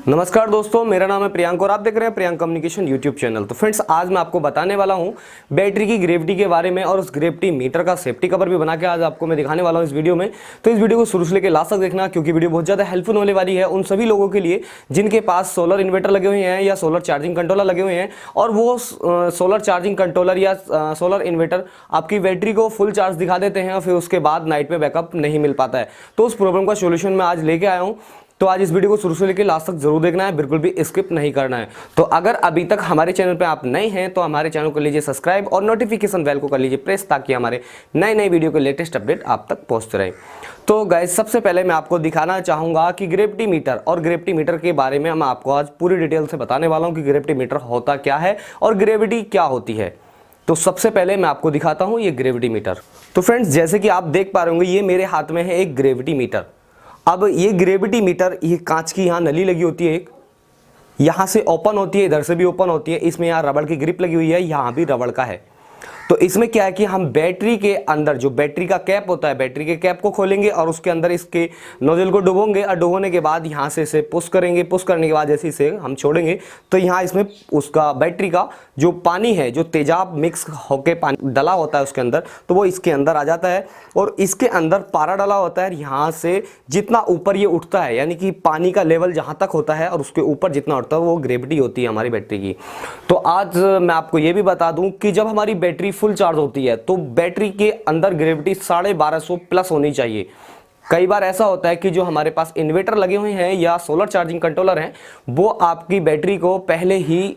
नमस्कार दोस्तों, मेरा नाम है प्रियांक और आप देख रहे हैं प्रियांक कम्युनिकेशन यूट्यूब चैनल। तो फ्रेंड्स, आज मैं आपको बताने वाला हूं बैटरी की ग्रेविटी के बारे में और उस ग्रेविटी मीटर का सेफ्टी कवर भी बना के आज आपको मैं दिखाने वाला हूं इस वीडियो में। तो इस वीडियो को शुरू से लेकर लास्ट तक देखना, क्योंकि वीडियो बहुत ज़्यादा हेल्पफुल होने वाली है उन सभी लोगों के लिए जिनके पास सोलर इन्वर्टर लगे हुए हैं या सोलर चार्जिंग कंट्रोलर लगे हुए हैं और वो सोलर चार्जिंग कंट्रोलर या सोलर इन्वर्टर आपकी बैटरी को फुल चार्ज दिखा देते हैं और फिर उसके बाद नाइट में बैकअप नहीं मिल पाता है। तो उस प्रॉब्लम का सोल्यूशन मैं आज लेके आया हूँ। तो आज इस वीडियो को शुरू से लेकर लास्ट तक जरूर देखना है, बिल्कुल भी स्किप नहीं करना है। तो अगर अभी तक हमारे चैनल पे आप नए हैं तो हमारे चैनल को लीजिए सब्सक्राइब और नोटिफिकेशन बेल को कर लीजिए प्रेस, ताकि हमारे नए नए वीडियो के लेटेस्ट अपडेट आप तक पहुंचते रहे। तो गाइस, सबसे पहले मैं आपको दिखाना चाहूंगा कि ग्रेविटी मीटर और ग्रेविटी मीटर के बारे में मैं आपको आज पूरी डिटेल से बताने वाला हूं कि ग्रेविटी मीटर होता क्या है और ग्रेविटी क्या होती है। तो सबसे पहले मैं आपको दिखाता हूं ये ग्रेविटी मीटर। तो फ्रेंड्स, जैसे कि आप देख पा रहे होंगे, ये मेरे हाथ में है एक ग्रेविटी मीटर। अब ये ग्रेविटी मीटर, ये कांच की यहाँ नली लगी होती है, एक यहाँ से ओपन होती है, इधर से भी ओपन होती है। इसमें यहाँ रबड़ की ग्रिप लगी हुई है, यहाँ भी रबड़ का है। तो इसमें क्या है कि हम बैटरी के अंदर जो बैटरी का कैप होता है, बैटरी के कैप को खोलेंगे और उसके अंदर इसके नोजल को डुबोएंगे और डुबोने के बाद यहाँ से इसे पुश करेंगे। पुश करने के बाद जैसे इसे हम छोड़ेंगे तो यहाँ इसमें उसका बैटरी का जो पानी है, जो तेजाब मिक्स होके पानी डला होता है उसके अंदर, तो वो इसके अंदर आ जाता है और इसके अंदर पारा डला होता है। यहाँ से जितना ऊपर ये उठता है, यानी कि पानी का लेवल जहाँ तक होता है और उसके ऊपर जितना उठता है, वो ग्रेविटी होती है हमारी बैटरी की। तो आज मैं आपको ये भी बता दूं कि जब हमारी बैटरी फुल चार्ज होती है तो बैटरी के अंदर ग्रेविटी 1250 प्लस होनी चाहिए। कई बार ऐसा होता है कि जो हमारे पास इन्वर्टर लगे हुए हैं या सोलर चार्जिंग कंट्रोलर हैं, वो आपकी बैटरी को पहले ही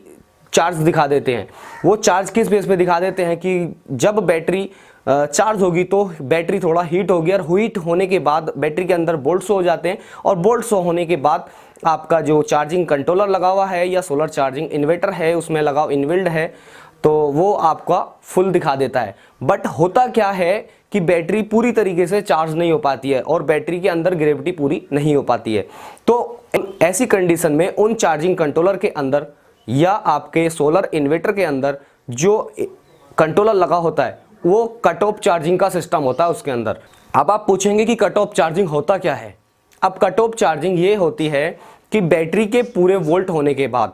चार्ज दिखा देते हैं। वो चार्ज किस बेस पे दिखा देते हैं कि जब बैटरी चार्ज होगी तो बैटरी थोड़ा हीट होगी और हीट होने के बाद बैटरी के अंदर बोल्ट शो हो जाते हैं और बोल्ट शो होने के बाद आपका जो चार्जिंग कंट्रोलर लगा हुआ है या सोलर चार्जिंग इन्वर्टर है, उसमें लगा इनबिल्ड है, तो वो आपका फुल दिखा देता है। बट होता क्या है कि बैटरी पूरी तरीके से चार्ज नहीं हो पाती है और बैटरी के अंदर ग्रेविटी पूरी नहीं हो पाती है। तो ऐसी कंडीशन में उन चार्जिंग कंट्रोलर के अंदर या आपके सोलर इन्वर्टर के अंदर जो कंट्रोलर लगा होता है, वो कट ऑफ चार्जिंग का सिस्टम होता है उसके अंदर। अब आप पूछेंगे कि कट ऑफ चार्जिंग होता क्या है। अब कट ऑफ चार्जिंग ये होती है कि बैटरी के पूरे वोल्ट होने के बाद,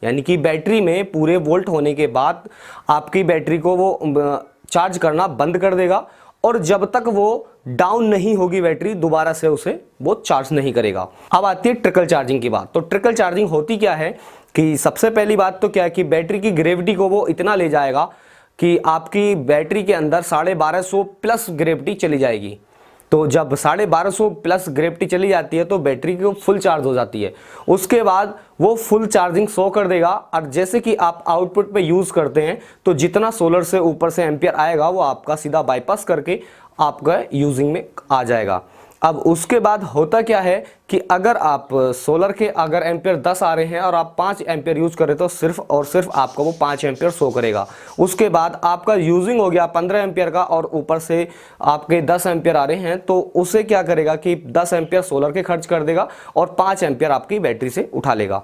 यानी कि बैटरी में पूरे वोल्ट होने के बाद आपकी बैटरी को वो चार्ज करना बंद कर देगा और जब तक वो डाउन नहीं होगी बैटरी, दोबारा से उसे वो चार्ज नहीं करेगा। अब आती है ट्रिकल चार्जिंग की बात। तो ट्रिकल चार्जिंग होती क्या है कि सबसे पहली बात तो क्या है कि बैटरी की ग्रेविटी को वो इतना ले जाएगा कि आपकी बैटरी के अंदर 1250 प्लस ग्रेविटी चली जाएगी। तो जब 1250 प्लस ग्रेविटी चली जाती है तो बैटरी की फुल चार्ज हो जाती है। उसके बाद वो फुल चार्जिंग शो कर देगा और जैसे कि आप आउटपुट पे यूज़ करते हैं तो जितना सोलर से ऊपर से एम्पियर आएगा वो आपका सीधा बाईपास करके आपका यूजिंग में आ जाएगा। अब उसके बाद होता क्या है कि अगर आप सोलर के अगर एम्पियर 10 आ रहे हैं और आप 5 एम्पियर यूज कर रहे तो सिर्फ और सिर्फ आपका वो 5 एम्पियर शो करेगा। उसके बाद आपका यूजिंग हो गया 15 एम्पियर का और ऊपर से आपके 10 एम्पियर आ रहे हैं, तो उसे क्या करेगा कि 10 एम्पियर सोलर के खर्च कर देगा और 5 एम्पियर आपकी बैटरी से उठा लेगा।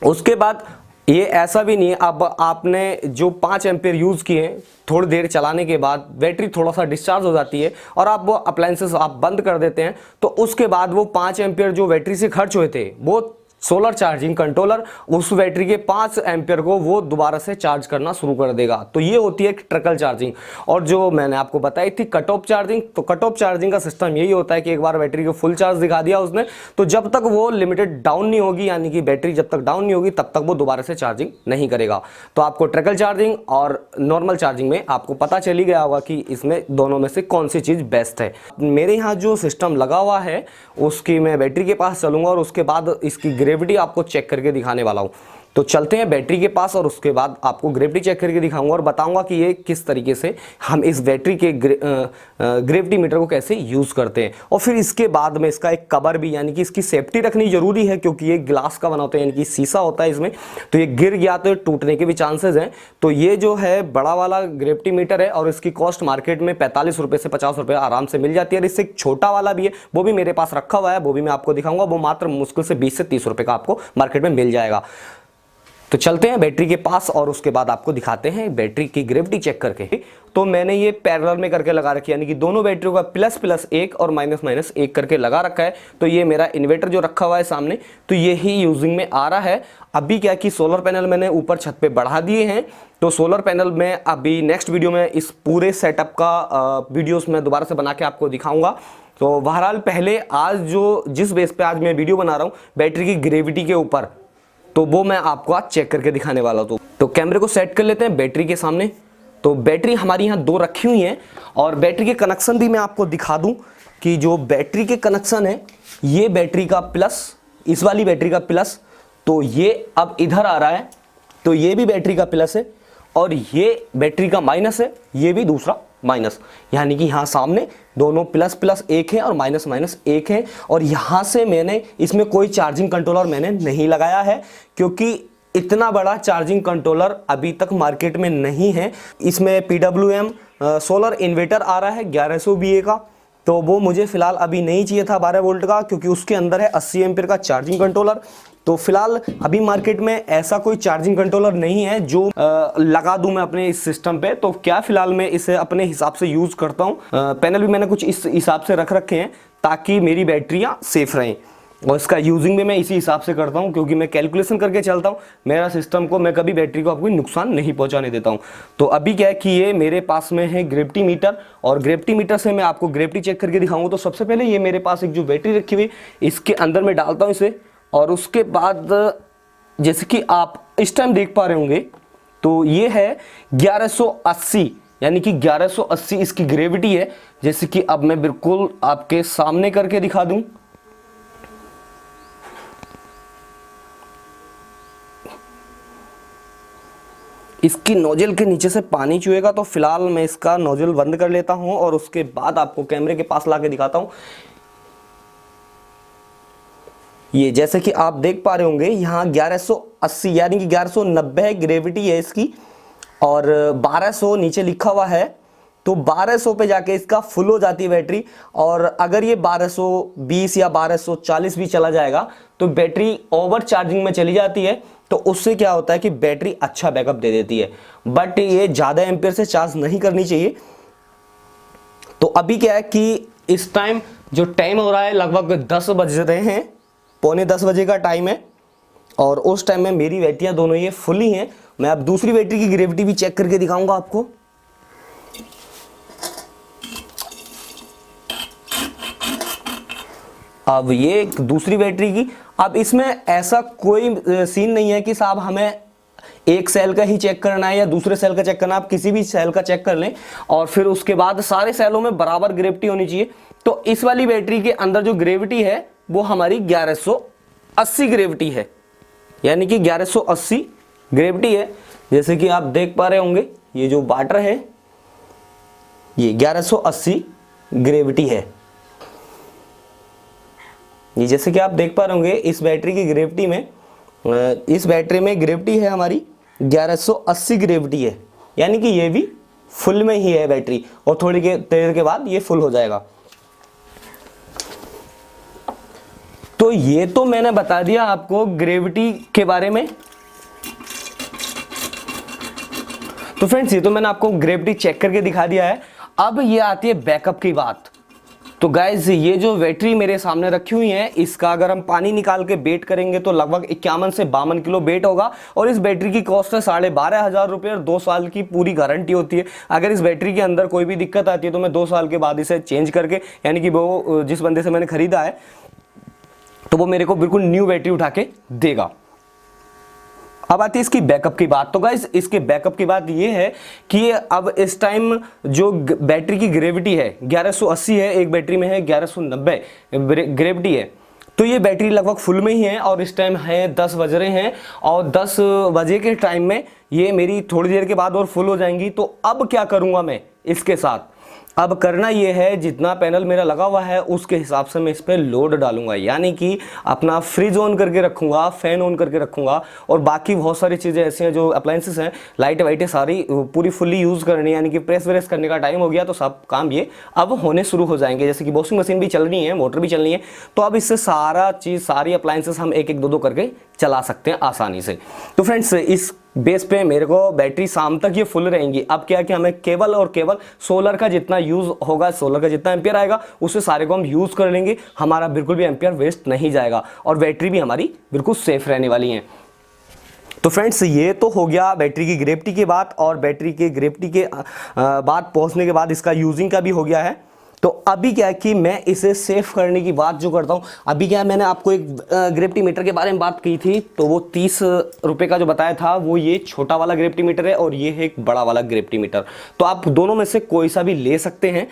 उसके बाद ये ऐसा भी नहीं है, अब आपने जो 5 एम्पियर यूज़ किए, थोड़ी देर चलाने के बाद बैटरी थोड़ा सा डिस्चार्ज हो जाती है और आप वो अप्लायंसेस आप बंद कर देते हैं, तो उसके बाद वो 5 एम्पियर जो बैटरी से खर्च हुए थे, वो सोलर चार्जिंग कंट्रोलर उस बैटरी के 5 एम्पियर को वो दोबारा से चार्ज करना शुरू कर देगा। तो ये होती है ट्रिकल चार्जिंग। और जो मैंने आपको बताई थी कट ऑफ चार्जिंग, तो कट ऑफ चार्जिंग का सिस्टम यही होता है कि एक बार बैटरी को फुल चार्ज दिखा दिया उसने, तो जब तक वो लिमिटेड डाउन नहीं होगी, यानी कि बैटरी जब तक डाउन नहीं होगी तब तक वो दोबारा से चार्जिंग नहीं करेगा। तो आपको ट्रिकल चार्जिंग और नॉर्मल चार्जिंग में आपको पता चल ही गया होगा कि इसमें दोनों में से कौन सी चीज़ बेस्ट है। मेरे यहाँ जो सिस्टम लगा हुआ है उसकी मैं बैटरी के पास चलूँगा और उसके बाद इसकी ग्रेविटी आपको चेक करके दिखाने वाला हूं। तो चलते हैं बैटरी के पास और उसके बाद आपको ग्रेविटी चेक करके दिखाऊंगा और बताऊंगा कि ये किस तरीके से हम इस बैटरी के ग्रेविटी मीटर को कैसे यूज़ करते हैं। और फिर इसके बाद में इसका एक कवर भी, यानी कि इसकी सेफ्टी रखनी जरूरी है, क्योंकि ये ग्लास का बना होता है, यानी कि शीशा होता है इसमें, तो ये गिर गया तो टूटने के भी चांसेस हैं। तो ये जो है बड़ा वाला ग्रेविटी मीटर है और इसकी कॉस्ट मार्केट में 45 रुपये से 50 रुपये आराम से मिल जाती है। और इससे एक छोटा वाला भी है, वो भी मेरे पास रखा हुआ है, वो भी मैं आपको दिखाऊंगा। वो मात्र मुश्किल से 20 से 30 रुपये का आपको मार्केट में मिल जाएगा। तो चलते हैं बैटरी के पास और उसके बाद आपको दिखाते हैं बैटरी की ग्रेविटी चेक करके। तो मैंने ये पैरेलल में करके लगा रखी है, यानी कि दोनों बैटरियों का प्लस प्लस एक और माइनस माइनस एक करके लगा रखा है। तो ये मेरा इन्वर्टर जो रखा हुआ है सामने, तो ये ही यूजिंग में आ रहा है। अभी क्या कि सोलर पैनल मैंने ऊपर छत पे बढ़ा दिए हैं, तो सोलर पैनल में अभी नेक्स्ट वीडियो में इस पूरे सेटअप का वीडियोस मैं दोबारा से बना के आपको दिखाऊंगा। तो बहरहाल पहले आज जो जिस बेस पे आज मैं वीडियो बना रहा हूँ बैटरी की ग्रेविटी के ऊपर, तो वो मैं आपको आज चेक करके दिखाने वाला हूँ। तो कैमरे को सेट कर लेते हैं बैटरी के सामने। तो बैटरी हमारी यहाँ दो रखी हुई हैं और बैटरी के कनेक्शन भी मैं आपको दिखा दूं कि जो बैटरी के कनेक्शन है, ये बैटरी का प्लस, इस वाली बैटरी का प्लस, तो ये अब इधर आ रहा है, तो ये भी बैटरी का प्लस है और ये बैटरी का माइनस है, ये भी दूसरा माइनस, यानी कि यहाँ सामने दोनों प्लस प्लस एक है और माइनस माइनस एक है। और यहाँ से मैंने इसमें कोई चार्जिंग कंट्रोलर मैंने नहीं लगाया है, क्योंकि इतना बड़ा चार्जिंग कंट्रोलर अभी तक मार्केट में नहीं है। इसमें PWM सोलर इन्वर्टर आ रहा है 1100 VA का, तो वो मुझे फिलहाल अभी नहीं चाहिए था 12 वोल्ट का, क्योंकि उसके अंदर है 80 एम्पीयर का चार्जिंग कंट्रोलर। तो फिलहाल अभी मार्केट में ऐसा कोई चार्जिंग कंट्रोलर नहीं है जो लगा दूं मैं अपने इस सिस्टम पे। तो क्या फिलहाल मैं इसे अपने हिसाब से यूज करता हूं। पैनल भी मैंने कुछ इस हिसाब से रख रखे हैं ताकि मेरी बैटरियां सेफ रहें, और इसका यूजिंग भी मैं इसी हिसाब से करता हूं, क्योंकि मैं कैलकुलेशन करके चलता हूं मेरा सिस्टम को, मैं कभी बैटरी को कोई नुकसान नहीं पहुंचाने देता हूं। तो अभी क्या है कि ये मेरे पास में है ग्रेविटी मीटर, और ग्रेविटी मीटर से मैं आपको ग्रेविटी चेक करके दिखाऊंगा। तो सबसे पहले ये मेरे पास एक जो बैटरी रखी हुई, इसके अंदर मैं डालता हूं इसे, और उसके बाद जैसे कि आप इस टाइम देख पा रहे होंगे, तो ये है 1180, यानी कि 1180 इसकी ग्रेविटी है। जैसे कि अब मैं बिल्कुल आपके सामने करके दिखा दूं, इसकी नोजल के नीचे से पानी चुएगा, तो फिलहाल मैं इसका नोजल बंद कर लेता हूं और उसके बाद आपको कैमरे के पास लाके दिखाता हूं। ये जैसे कि आप देख पा रहे होंगे यहाँ 1180 यानी कि 1190 ग्रेविटी है इसकी, और 1200 नीचे लिखा हुआ है। तो 1200 पे जाके इसका फुल हो जाती है बैटरी, और अगर ये 1220 या 1240 भी चला जाएगा तो बैटरी ओवर चार्जिंग में चली जाती है। तो उससे क्या होता है कि बैटरी अच्छा बैकअप दे देती है, बट ये ज़्यादा एम्पियर से चार्ज नहीं करनी चाहिए। तो अभी क्या है कि इस टाइम जो टाइम हो रहा है लगभग 10 बज रहे हैं, पौने 10 बजे का टाइम है, और उस टाइम में मेरी बैटरियाँ दोनों ये फुल ही हैं। मैं अब दूसरी बैटरी की ग्रेविटी भी चेक करके दिखाऊंगा आपको। अब ये दूसरी बैटरी की, अब इसमें ऐसा कोई सीन नहीं है कि साहब हमें एक सेल का ही चेक करना है या दूसरे सेल का चेक करना है। आप किसी भी सेल का चेक कर लें और फिर उसके बाद सारे सेलों में बराबर ग्रेविटी होनी चाहिए। तो इस वाली बैटरी के अंदर जो ग्रेविटी है वो हमारी 1180 ग्रेविटी है, यानी कि 1180 ग्रेविटी है। जैसे कि आप देख पा रहे होंगे ये जो वाटर है ये 1180 ग्रेविटी है। ये जैसे कि आप देख पा रहे होंगे इस बैटरी की ग्रेविटी में, इस बैटरी में ग्रेविटी है हमारी 1180 ग्रेविटी है, यानी कि ये भी फुल में ही है बैटरी, और थोड़ी देर के बाद ये फुल हो जाएगा। तो ये तो मैंने बता दिया आपको ग्रेविटी के बारे में। तो फ्रेंड्स ये तो मैंने आपको ग्रेविटी चेक करके दिखा दिया है। अब ये आती है बैकअप की बात। तो गाइज ये जो बैटरी मेरे सामने रखी हुई है, इसका अगर हम पानी निकाल के वेट करेंगे तो लगभग 51 से 52 किलो वेट होगा, और इस बैटरी की कॉस्ट है 12,500 रुपये, और 2 साल की पूरी गारंटी होती है। अगर इस बैटरी के अंदर कोई भी दिक्कत आती है तो मैं 2 साल के बाद इसे चेंज करके, यानी कि वो जिस बंदे से मैंने खरीदा है तो वो मेरे को बिल्कुल न्यू बैटरी उठा के देगा। अब आती है इसकी बैकअप की बात। तो गाइस इसके बैकअप की बात ये है कि अब इस टाइम जो बैटरी की ग्रेविटी है 1180 है, एक बैटरी में है 1190 ग्रेविटी है। तो ये बैटरी लगभग फुल में ही है, और इस टाइम है 10 बज रहे हैं, और 10 बजे के टाइम में ये मेरी थोड़ी देर के बाद और फुल हो जाएंगी। तो अब क्या करूंगा मैं इसके साथ अब करना ये है, जितना पैनल मेरा लगा हुआ है उसके हिसाब से मैं इस पर लोड डालूंगा, यानी कि अपना फ्रिज ऑन करके रखूंगा, फैन ऑन करके रखूंगा, और बाकी बहुत सारी चीज़ें ऐसी हैं जो अप्लायंसेस हैं, लाइट वाइटें सारी पूरी फुल्ली यूज़ करनी है, यानी कि प्रेस व्रेस करने का टाइम हो गया तो सब काम ये अब होने शुरू हो जाएंगे। जैसे कि वॉशिंग मशीन भी चल रही है, मोटर भी चल रही है, तो अब इससे सारा चीज़, सारी अप्लायंसेस हम एक एक दो करके चला सकते हैं आसानी से। तो फ्रेंड्स, इस बेस पे मेरे को बैटरी शाम तक ये फुल रहेंगी। अब क्या है कि हमें केवल और केवल सोलर का जितना यूज़ होगा, सोलर का जितना एम्पियर आएगा उससे सारे को हम यूज़ कर लेंगे, हमारा बिल्कुल भी एम्पियर वेस्ट नहीं जाएगा और बैटरी भी हमारी बिल्कुल सेफ रहने वाली है। तो फ्रेंड्स, ये तो हो गया बैटरी की ग्रेविटी की बात, और बैटरी के ग्रेविटी के बात पहुंचने के बाद इसका यूजिंग का भी हो गया है। तो अभी क्या है कि मैं इसे सेफ करने की बात जो करता हूँ, अभी क्या है, मैंने आपको एक ग्रेविटी मीटर के बारे में बात की थी, तो वो 30 रुपये का जो बताया था वो ये छोटा वाला ग्रेविटी मीटर है और ये है एक बड़ा वाला ग्रेविटी मीटर। तो आप दोनों में से कोई सा भी ले सकते हैं।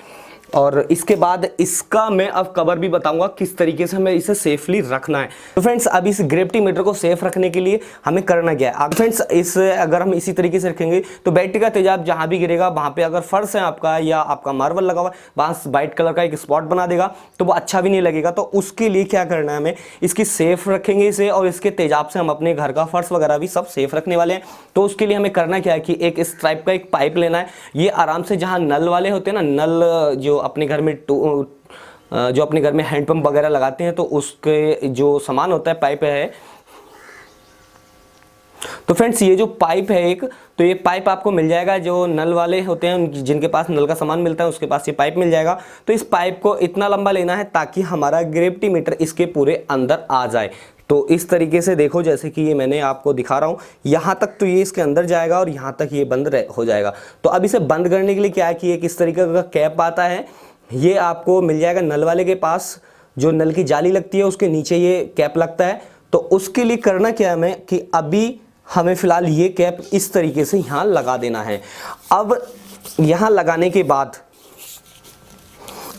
और इसके बाद इसका मैं अब कवर भी बताऊंगा किस तरीके से हमें इसे सेफली रखना है। तो फ्रेंड्स, अब इस ग्रेविटी मीटर को सेफ रखने के लिए हमें करना क्या है। अब फ्रेंड्स, इसे अगर हम इसी तरीके से रखेंगे तो बैटरी का तेजाब जहां भी गिरेगा वहां पे अगर फर्श है आपका या आपका मार्बल लगा हुआ है, वहां व्हाइट कलर का एक स्पॉट बना देगा, तो वो अच्छा भी नहीं लगेगा। तो उसके लिए क्या करना है, हमें इसकी सेफ रखेंगे इसे, और इसके तेजाब से हम अपने घर का फर्श वगैरह भी सब सेफ रखने वाले हैं। तो उसके लिए हमें करना क्या है कि एक इस टाइप का एक पाइप लेना है। ये आराम से जहां नल वाले होते हैं ना, नल जो अपने घर में हैंडपंप वगैरह लगाते हैं, तो उसके जो सामान होता है, पाइप है। तो फ्रेंड्स, ये जो पाइप है एक, तो ये पाइप आपको मिल जाएगा जो नल वाले होते हैं, जिनके पास नल का सामान मिलता है उसके पास ये पाइप मिल जाएगा। तो इस पाइप को इतना लंबा लेना है ताकि हमारा ग्रेविटी मीटर इसके पूरे अंदर आ जाए। तो इस तरीके से देखो, जैसे कि ये मैंने आपको दिखा रहा हूँ, यहाँ तक तो ये इसके अंदर जाएगा और यहाँ तक ये बंद हो जाएगा। तो अब इसे बंद करने के लिए क्या है कि एक इस तरीके का कैप आता है, ये आपको मिल जाएगा नल वाले के पास, जो नल की जाली लगती है उसके नीचे ये कैप लगता है। तो उसके लिए करना क्या है हमें कि अभी हमें फिलहाल ये कैप इस तरीके से यहाँ लगा देना है। अब यहाँ लगाने के बाद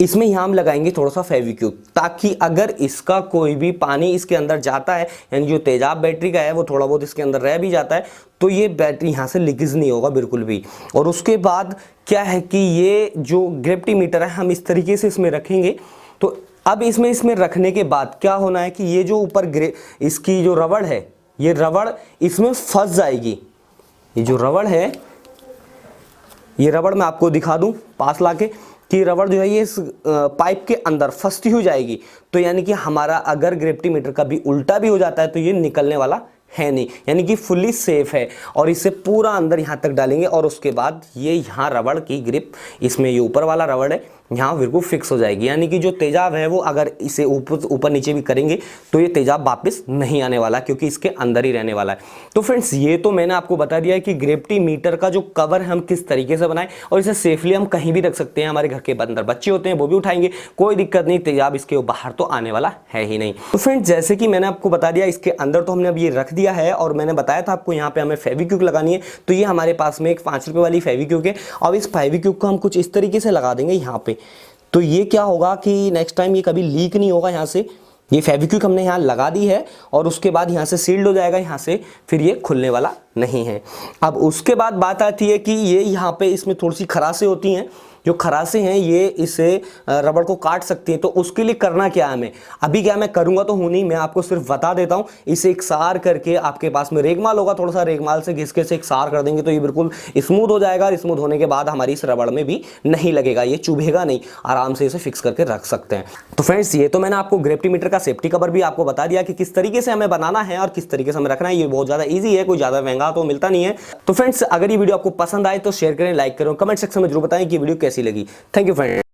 इसमें यहाँ हम लगाएंगे थोड़ा सा फेविक्विक, ताकि अगर इसका कोई भी पानी इसके अंदर जाता है, यानी जो तेजाब बैटरी का है वो थोड़ा बहुत इसके अंदर रह भी जाता है, तो ये बैटरी यहाँ से लीकेज नहीं होगा बिल्कुल भी। और उसके बाद क्या है कि ये जो ग्रेविटी मीटर है हम इस तरीके से इसमें रखेंगे। तो अब इसमें रखने के बाद क्या होना है कि ये जो ऊपर इसकी जो रबड़ है, ये रबड़ इसमें फंस जाएगी। ये जो रबड़ है, ये रबड़ मैं आपको दिखा दूं पास लाके कि रबड़ जो है ये इस पाइप के अंदर फंसती हो जाएगी। तो यानी कि हमारा अगर ग्रेविटी मीटर का भी उल्टा भी हो जाता है तो ये निकलने वाला है नहीं, यानी कि फुल्ली सेफ है। और इसे पूरा अंदर यहाँ तक डालेंगे और उसके बाद ये यहाँ रबड़ की ग्रिप, इसमें ये ऊपर वाला रबड़ है, यहाँ बिल्कुल फिक्स हो जाएगी। यानी कि जो तेजाब है वो अगर इसे ऊपर नीचे भी करेंगे तो ये तेजाब वापस नहीं आने वाला, क्योंकि इसके अंदर ही रहने वाला है। तो फ्रेंड्स, ये तो मैंने आपको बता दिया है कि ग्रेविटी मीटर का जो कवर है हम किस तरीके से बनाएं, और इसे सेफली हम कहीं भी रख सकते हैं। हमारे घर के अंदर बच्चे होते हैं वो भी उठाएंगे, कोई दिक्कत नहीं, तेजाब इसके बाहर तो आने वाला है ही नहीं। तो फ्रेंड्स, जैसे कि मैंने आपको बता दिया, इसके अंदर तो हमने अब ये रख दिया है, और मैंने बताया था आपको यहाँ पे हमें फेविक्विक लगानी है। तो ये हमारे पास में एक 5 रुपये वाली फेविक्विक है। अब इस फेविक्विक को हम कुछ इस तरीके से लगा देंगे यहाँ पे। तो ये क्या होगा कि नेक्स्ट टाइम ये कभी लीक नहीं होगा। यहाँ से ये फेविक्विक हमने यहाँ लगा दी है और उसके बाद यहाँ से सील्ड हो जाएगा, यहाँ से फिर ये खुलने वाला नहीं है। अब उसके बाद बात आती है कि ये यहाँ पे इसमें थोड़ी सी खराशें होती हैं, जो खराशें हैं ये इसे रबड़ को काट सकती हैं। तो उसके लिए करना क्या है हमें, अभी क्या मैं करूँगा तो हूँ नहीं, मैं आपको सिर्फ बता देता हूँ। इसे एक सार करके, आपके पास में रेगमाल होगा, थोड़ा सा रेगमाल से घिसके से एक सार कर देंगे तो ये बिल्कुल स्मूथ हो जाएगा। स्मूथ होने के बाद हमारी इस रबड़ में भी नहीं लगेगा, ये चुभेगा नहीं, आराम से इसे फिक्स करके रख सकते हैं। तो फ्रेंड्स, ये तो मैंने आपको ग्रेविटी मीटर का सेफ्टी कवर भी आपको बता दिया कि किस तरीके से हमें बनाना है और किस तरीके से हमें रखना है। ये बहुत ज़्यादा ईजी है, कोई ज़्यादा महंगा तो मिलता नहीं है। तो फ्रेंड्स, अगर ये वीडियो आपको पसंद आए तो शेयर करें, लाइक करें, कमेंट सेक्शन में जरूर बताएं कि वीडियो कैसी लगी। Thank you friends.